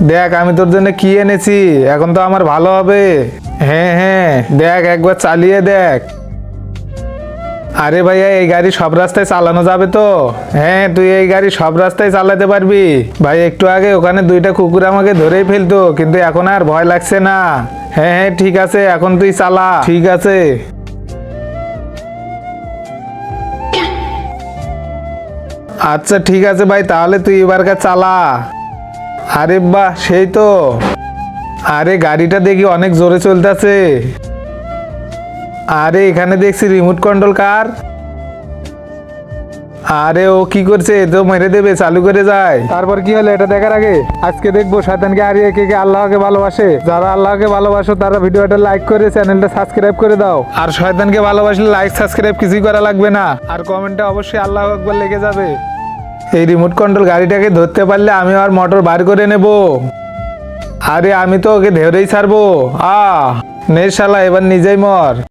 দেখ আমি তোর জন্য কি এনেছি, এখন তো আমার ভালো হবে। হ্যাঁ হ্যাঁ, দেখ একবার চালিয়ে দেখ। আরে ভাইয়া, এই গাড়ি সব রাস্তায় চালানো যাবে তো? হ্যাঁ, তুই এই গাড়ি সব রাস্তায় চালাতে পারবি। ভাই একটু আগে ওখানে দুইটা কুকুর আমাকে ধরেই ফেলতো, কিন্তু এখন আর ভয় লাগছে না। হ্যাঁ হ্যাঁ ঠিক আছে, এখন তুই চালা। ঠিক আছে। আচ্ছা ঠিক আছে ভাই, তাহলে তুই এবারকার চালা। আরে বাহ, সেই তো। আরে গাড়িটা দেখি অনেক জোরে চলতেছে। আরে এখানে দেখছি রিমোট কন্ট্রোল কার। আরে ও কি করছে, এ তো মেরে দেবে, চালু করে যায়। তারপর কি হলো এটা দেখার আগে আজকে দেখবো শয়তানকে হারিয়ে কে কে আল্লাহকে ভালোবাসে। যারা আল্লাহকে ভালোবাসো তারা ভিডিওটা লাইক করে চ্যানেলটা সাবস্ক্রাইব করে দাও। আর শয়তানকে ভালোবাসলে লাইক সাবস্ক্রাইব কিছুই করা লাগবে না, আর কমেন্টে অবশ্যই আল্লাহু আকবার লেগে যাবে। এই রিমোট কন্ট্রোল গাড়িটাকে ধরতে পারলে আমি আর মোটর বার করে নেব। আরে আমি তো ওকে ধরেই ছাড়বো। নে শালা, এবার নিজেই মর।